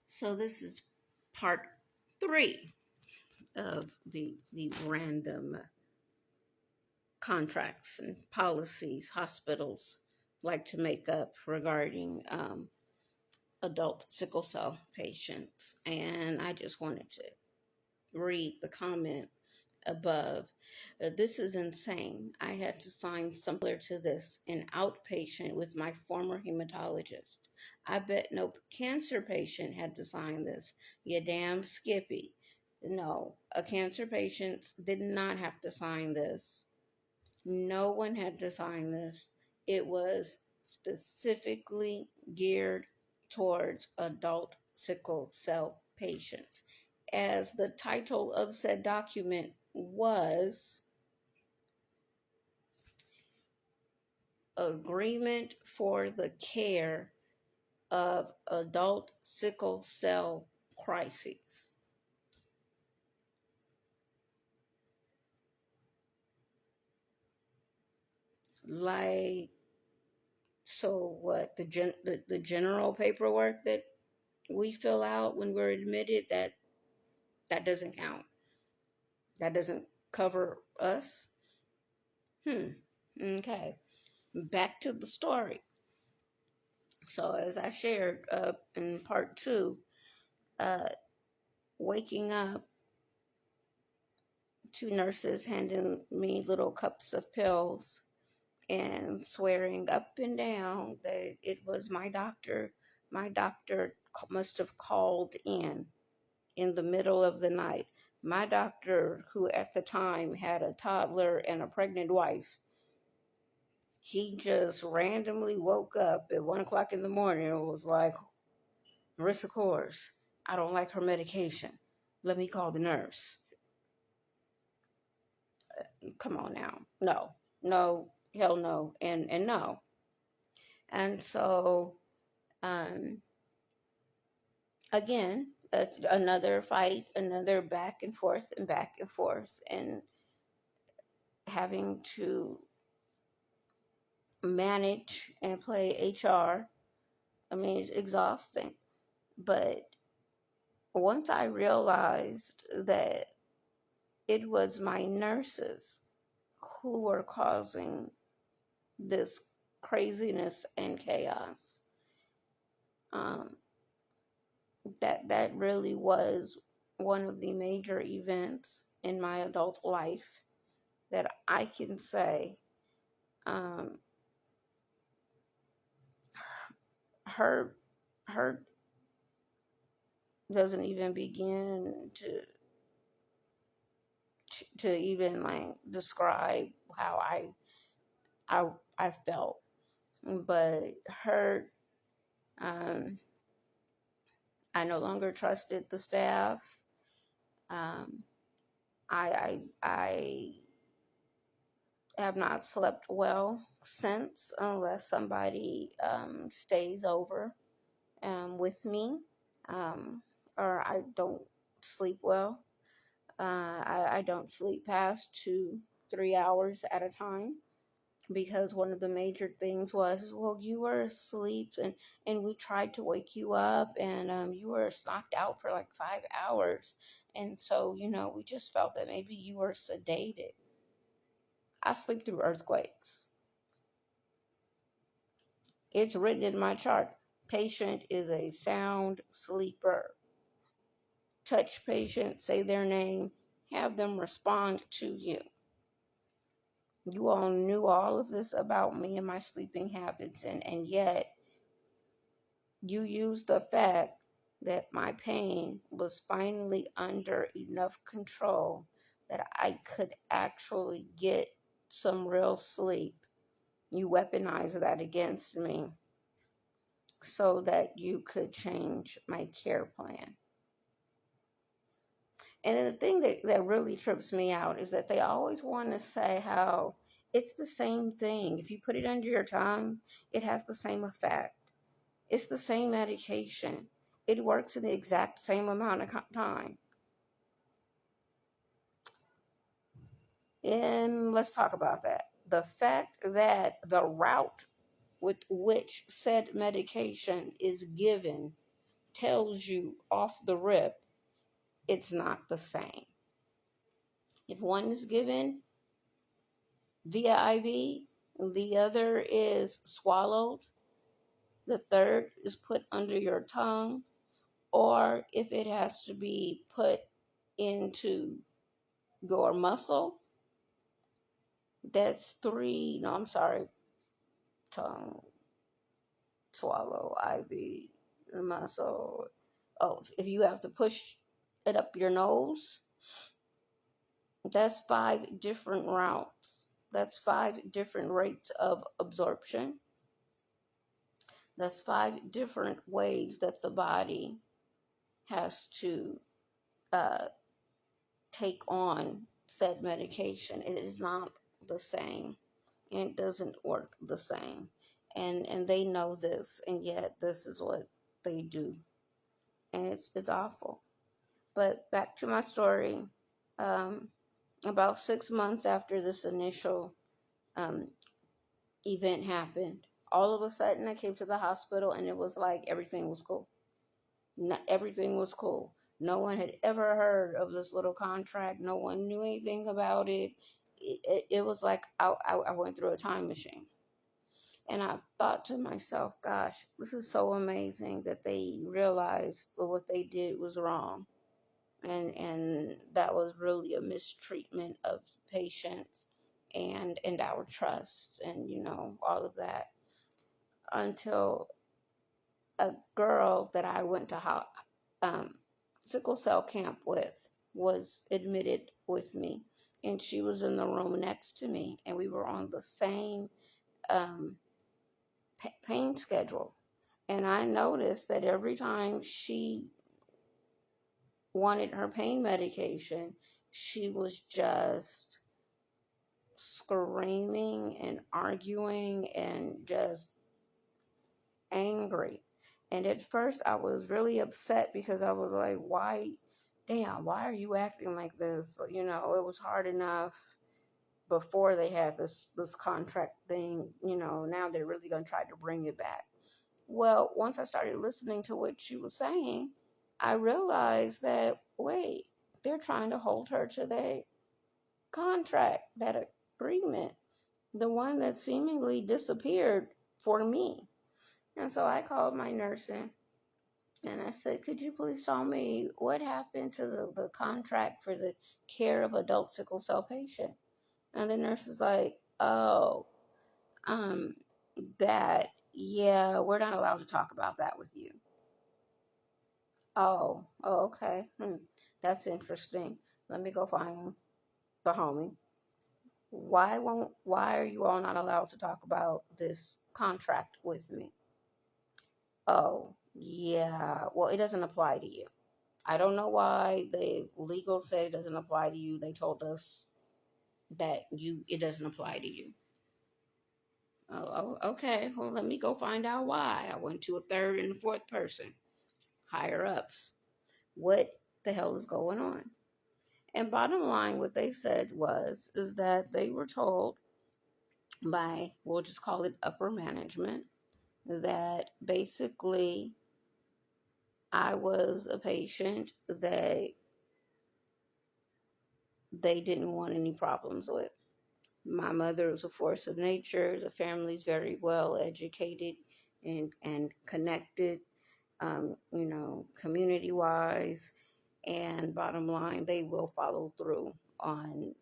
So this is part 3 of the random contracts and policies hospitals like to make up regarding adult sickle cell patients. And I just wanted to read the comment above. This is insane. I had to sign similar to this in outpatient with my former hematologist. I bet no cancer patient had to sign this. You damn Skippy. No, a cancer patient did not have to sign this. No one had to sign this. It was specifically geared towards adult sickle cell patients, as the title of said document was Agreement for the Care of Adult Sickle Cell Crises. Like, so what, the general paperwork that we fill out when we're admitted, that doesn't count. That doesn't cover us. Okay. Back to the story. So as I shared in part 2, uh, waking up, 2 nurses handing me little cups of pills and swearing up and down that it was my doctor. My doctor must have called in the middle of the night. My doctor, who at the time had a toddler and a pregnant wife, he just randomly woke up at 1 o'clock in the morning and was like, Marissa Coors, I don't like her medication. Let me call the nurse. Come on now. No, no, hell no, and no. And so, um, again, that's another fight, another back and forth, and having to manage and play HR. I mean, it's exhausting. But once I realized that it was my nurses who were causing this craziness and chaos, um, that really was one of the major events in my adult life that I can say hurt hurt doesn't even begin to even like describe how I I felt. But hurt, um, I no longer trusted the staff. Um, I have not slept well since, unless somebody stays over with me, um, or I don't sleep well. I don't sleep past 2-3 hours at a time, because one of the major things was, well, you were asleep, and we tried to wake you up, and you were knocked out for like 5 hours. And so, we just felt that maybe you were sedated. I sleep through earthquakes. It's written in my chart. Patient is a sound sleeper. Touch patient, say their name, have them respond to you. You all knew all of this about me and my sleeping habits, and yet you used the fact that my pain was finally under enough control that I could actually get some real sleep. You weaponized that against me so that you could change my care plan. And the thing that really trips me out is that they always want to say how it's the same thing. If you put it under your tongue, it has the same effect. It's the same medication. It works in the exact same amount of time. And let's talk about that. The fact that the route with which said medication is given tells you off the rip it's not the same. If one is given via IV, the other is swallowed, the third is put under your tongue, or if it has to be put into your muscle, that's three. No, I'm sorry. Tongue, swallow, IV, muscle. Oh, if you have to push it up your nose, that's 5 different routes. That's 5 different rates of absorption. That's 5 different ways that the body has to uh, take on said medication. It is not the same, and it doesn't work the same. And they know this, and yet this is what they do, and it's awful. But back to my story. Um, about 6 months after this initial um, event happened, all of a sudden I came to the hospital, and it was like everything was cool. Everything was cool. No one had ever heard of this little contract. No one knew anything about it. It was like I went through a time machine. And I thought to myself, gosh, this is so amazing that they realized that what they did was wrong. And that was really a mistreatment of patients and our trust and, all of that. Until a girl that I went to um, sickle cell camp with was admitted with me, and she was in the room next to me, and we were on the same um, pain schedule. And I noticed that every time she wanted her pain medication, she was just screaming and arguing and just angry. And at first I was really upset because I was like, why are you acting like this? It was hard enough before they had this contract thing. Now they're really going to try to bring it back. Well, once I started listening to what she was saying, I realized that, wait, they're trying to hold her to that contract, that agreement, the one that seemingly disappeared for me. And so I called my nurse in, and I said, could you please tell me what happened to the contract for the care of adult sickle cell patient? And the nurse is like, oh, um, yeah, we're not allowed to talk about that with you. Oh, okay. That's interesting. Let me go find the homie. Why are you all not allowed to talk about this contract with me? Oh, yeah. Well, it doesn't apply to you. I don't know why the legal said it doesn't apply to you. They told us that it doesn't apply to you. Oh, okay. Well, let me go find out why. I went to a third and fourth person, higher ups. What the hell is going on? And bottom line, what they said is that they were told by, we'll just call it upper management, that basically I was a patient that they didn't want any problems with. My mother was a force of nature. The family's very well educated and connected, community wise. And bottom line, they will follow through on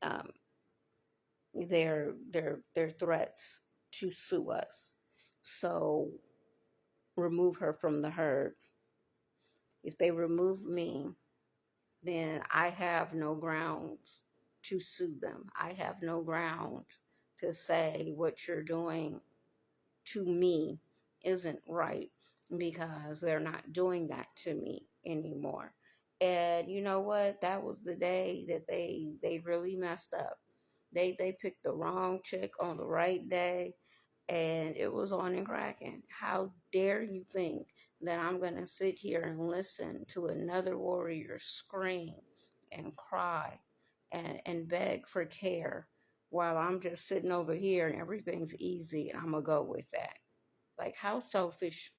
um, their threats to sue us. So remove her from the herd. If they remove me, then I have no grounds to sue them. I have no ground to say what you're doing to me isn't right, because they're not doing that to me anymore. And you know what? That was the day that they really messed up. They picked the wrong chick on the right day, and it was on and cracking. How dare you think that I'm going to sit here and listen to another warrior scream and cry and beg for care while I'm just sitting over here and everything's easy and I'm going to go with that? Like, how selfish